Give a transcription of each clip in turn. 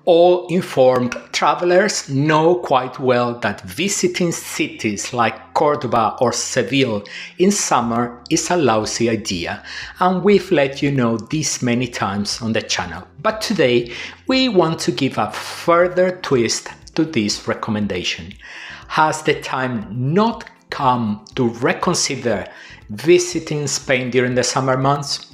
All informed travelers know quite well that visiting cities like Cordoba or Seville in summer is a lousy idea, and we've let you know this many times on the channel. But today we want to give a further twist to this recommendation. Has the time not come to reconsider visiting Spain during the summer months?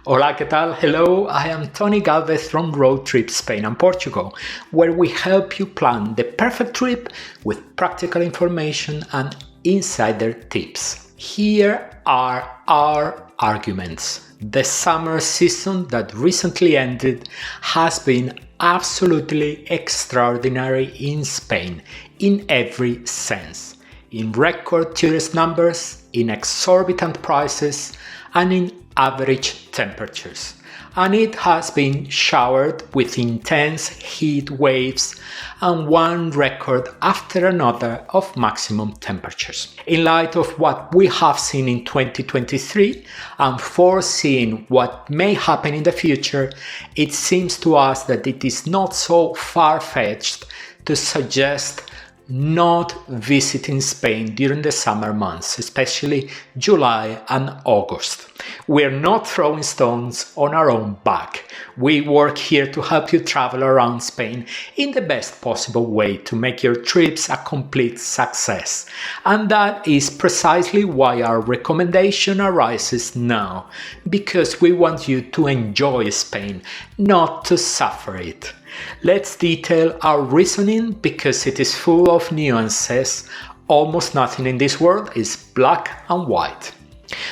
Hola, ¿qué tal? Hello, I am Tony Galvez from Road Trip Spain and Portugal, where we help you plan the perfect trip with practical information and insider tips. Here are our arguments. The summer season that recently ended has been absolutely extraordinary in Spain in every sense. In record tourist numbers, in exorbitant prices, and in average temperatures. And it has been showered with intense heat waves and one record after another of maximum temperatures. In light of what we have seen in 2023 and foreseeing what may happen in the future, it seems to us that it is not so far-fetched to suggest not visiting Spain during the summer months, especially July and August. We're not throwing stones on our own back. We work here to help you travel around Spain in the best possible way to make your trips a complete success. And that is precisely why our recommendation arises now, because we want you to enjoy Spain, not to suffer it. Let's detail our reasoning because it is full of nuances. Almost nothing in this world is black and white.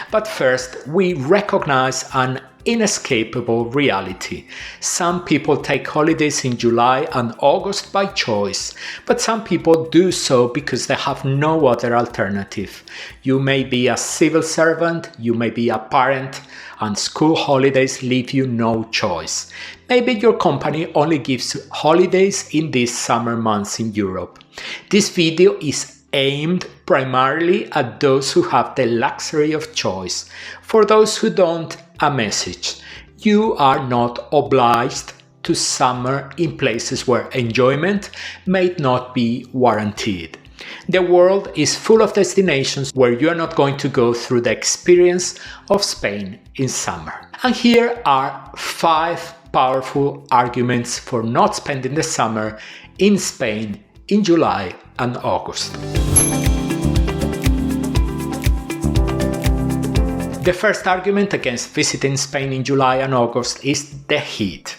But first, we recognize an inescapable reality. Some people take holidays in July and August by choice, but some people do so because they have no other alternative. You may be a civil servant, you may be a parent, and school holidays leave you no choice. Maybe your company only gives holidays in these summer months in Europe. This video is aimed primarily at those who have the luxury of choice. For those who don't, a message. You are not obliged to summer in places where enjoyment may not be guaranteed. The world is full of destinations where you are not going to go through the experience of Spain in summer. And here are 5 powerful arguments for not spending the summer in Spain in July and August. The first argument against visiting Spain in July and August is the heat.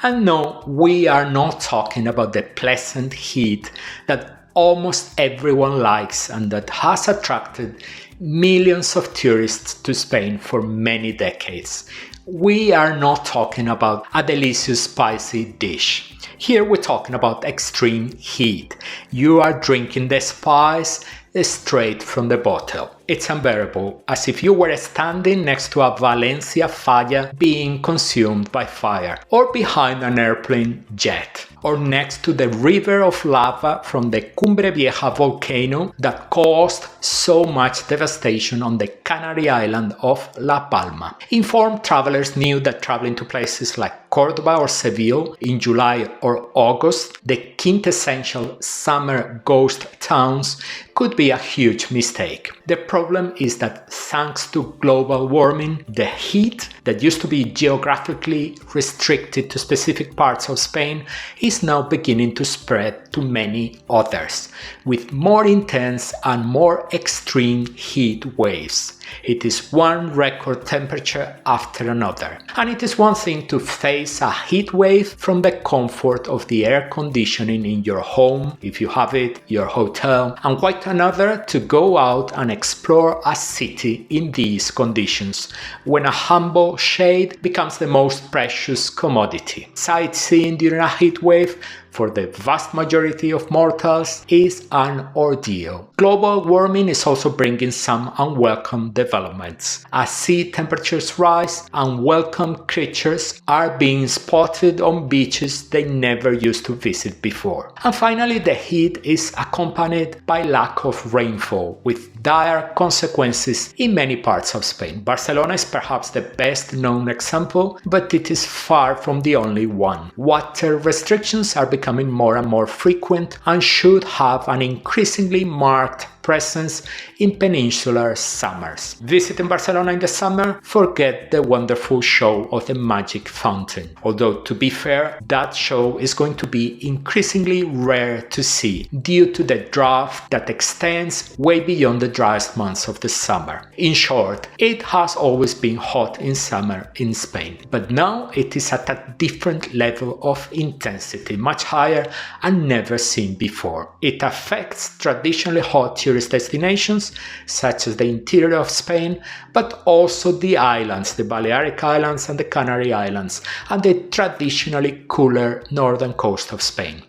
And no, we are not talking about the pleasant heat that almost everyone likes and that has attracted millions of tourists to Spain for many decades. We are not talking about a delicious spicy dish. Here we're talking about extreme heat. You are drinking the spice straight from the bottle. It's unbearable, as if you were standing next to a Valencia falla being consumed by fire, or behind an airplane jet, or next to the river of lava from the Cumbre Vieja volcano that caused so much devastation on the Canary island of La Palma. Informed travelers knew that traveling to places like Cordoba or Seville in July or August, the quintessential summer ghost towns, could be a huge mistake. The problem is that thanks to global warming, the heat that used to be geographically restricted to specific parts of Spain is now beginning to spread to many others, with more intense and more extreme heat waves. It is one record temperature after another. And it is one thing to face a heat wave from the comfort of the air conditioning in your home, if you have it, your hotel, and quite another to go out and explore a city in these conditions, when a humble shade becomes the most precious commodity. Sightseeing during a heat wave for the vast majority of mortals, is an ordeal. Global warming is also bringing some unwelcome developments. As sea temperatures rise, unwelcome creatures are being spotted on beaches they never used to visit before. And finally, the heat is accompanied by lack of rainfall, with dire consequences in many parts of Spain. Barcelona is perhaps the best known example, but it is far from the only one. Water restrictions are becoming more and more frequent and should have an increasingly marked presence in peninsular summers. Visiting Barcelona in the summer, forget the wonderful show of the magic fountain. Although, to be fair, that show is going to be increasingly rare to see due to the drought that extends way beyond the driest months of the summer. In short, it has always been hot in summer in Spain, but now it is at a different level of intensity, much higher and never seen before. It affects traditionally hot tourist destinations such as the interior of Spain, but also the islands, the Balearic Islands and the Canary Islands, and the traditionally cooler northern coast of Spain.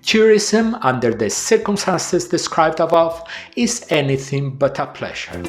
Tourism, under the circumstances described above, is anything but a pleasure.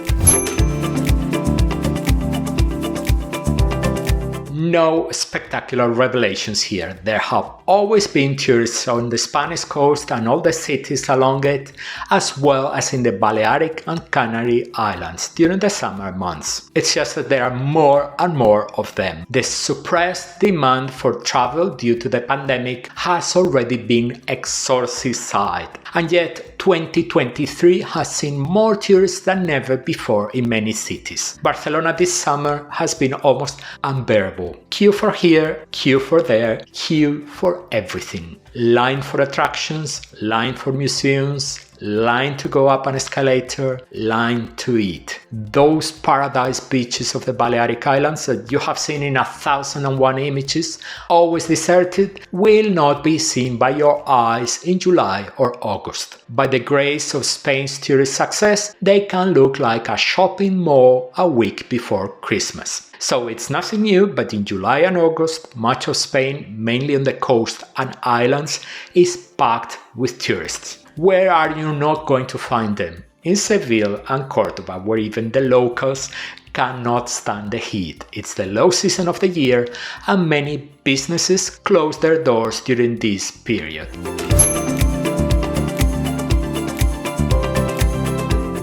No spectacular revelations here. There have always been tourists on the Spanish coast and all the cities along it, as well as in the Balearic and Canary Islands during the summer months. It's just that there are more and more of them. The suppressed demand for travel due to the pandemic has already been exorcised, and yet 2023 has seen more tourists than ever before in many cities. Barcelona this summer has been almost unbearable. Queue for here, queue for there, queue for everything. Line for attractions, line for museums, line to go up an escalator, line to eat. Those paradise beaches of the Balearic Islands that you have seen in 1001 images, always deserted, will not be seen by your eyes in July or August. By the grace of Spain's tourist success, they can look like a shopping mall a week before Christmas. So it's nothing new, but in July and August, much of Spain, mainly on the coast and islands, is packed with tourists. Where are you not going to find them? In Seville and Cordoba, where even the locals cannot stand the heat. It's the low season of the year, and many businesses close their doors during this period.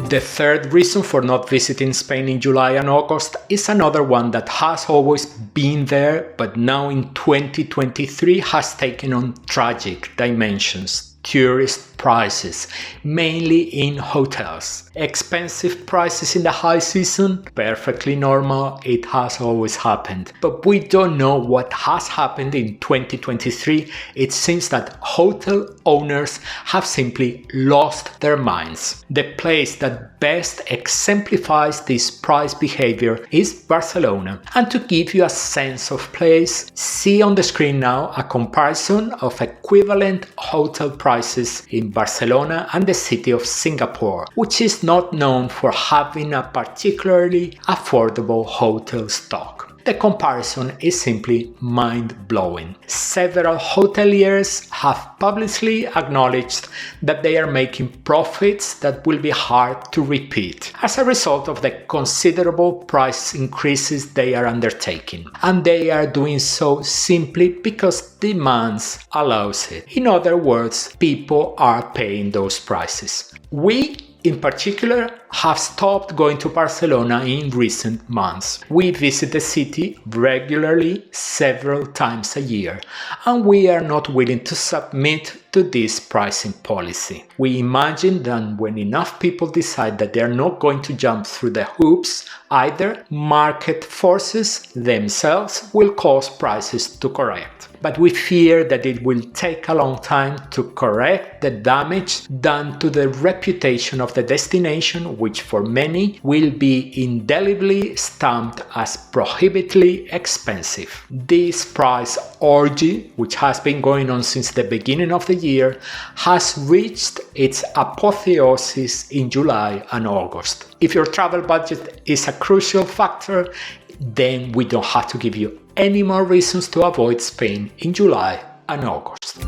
The third reason for not visiting Spain in July and August is another one that has always been there, but now in 2023 has taken on tragic dimensions. Tourist prices, mainly in hotels. Expensive prices in the high season, perfectly normal, it has always happened. But we don't know what has happened in 2023. It seems that hotel owners have simply lost their minds. The place that best exemplifies this price behavior is Barcelona. And to give you a sense of place, see on the screen now a comparison of equivalent hotel prices in Barcelona and the city of Singapore, which is not known for having a particularly affordable hotel stock. The comparison is simply mind-blowing. Several hoteliers have publicly acknowledged that they are making profits that will be hard to repeat as a result of the considerable price increases they are undertaking. And they are doing so simply because demand allows it. In other words, people are paying those prices. We in particular, have stopped going to Barcelona in recent months. We visit the city regularly several times a year, and we are not willing to submit to this pricing policy. We imagine that when enough people decide that they are not going to jump through the hoops, either market forces themselves will cause prices to correct. But we fear that it will take a long time to correct the damage done to the reputation of the destination, which for many will be indelibly stamped as prohibitively expensive. This price orgy, which has been going on since the beginning of the year, has reached its apotheosis in July and August. If your travel budget is a crucial factor, then we don't have to give you any more reasons to avoid Spain in July and August.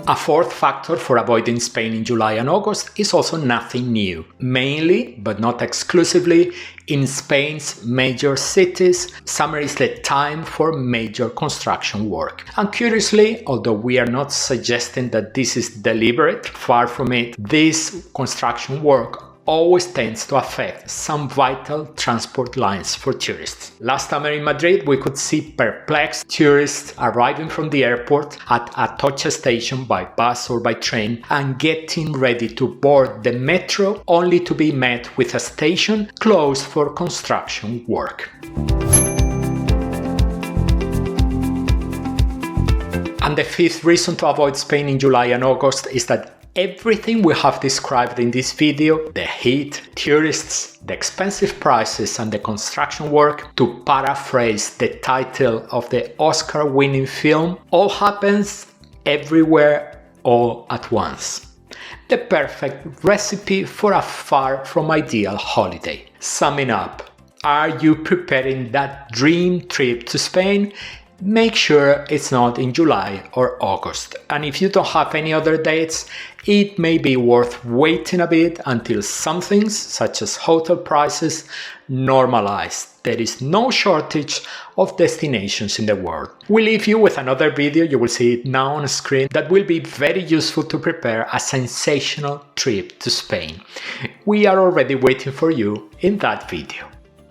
A fourth factor for avoiding Spain in July and August is also nothing new. Mainly, but not exclusively, in Spain's major cities, summer is the time for major construction work. And curiously, although we are not suggesting that this is deliberate, far from it, this construction work always tends to affect some vital transport lines for tourists. Last summer in Madrid, we could see perplexed tourists arriving from the airport at Atocha station by bus or by train and getting ready to board the metro only to be met with a station closed for construction work. And the fifth reason to avoid Spain in July and August is that everything we have described in this video, the heat, tourists, the expensive prices and the construction work, to paraphrase the title of the Oscar-winning film, all happens everywhere all at once. The perfect recipe for a far from ideal holiday. Summing up, are you preparing that dream trip to Spain? Make sure it's not in July or August, and if you don't have any other dates, it may be worth waiting a bit until some things, such as hotel prices, normalize. There is no shortage of destinations in the world. We leave you with another video, you will see it now on screen, that will be very useful to prepare a sensational trip to Spain. We are already waiting for you in that video.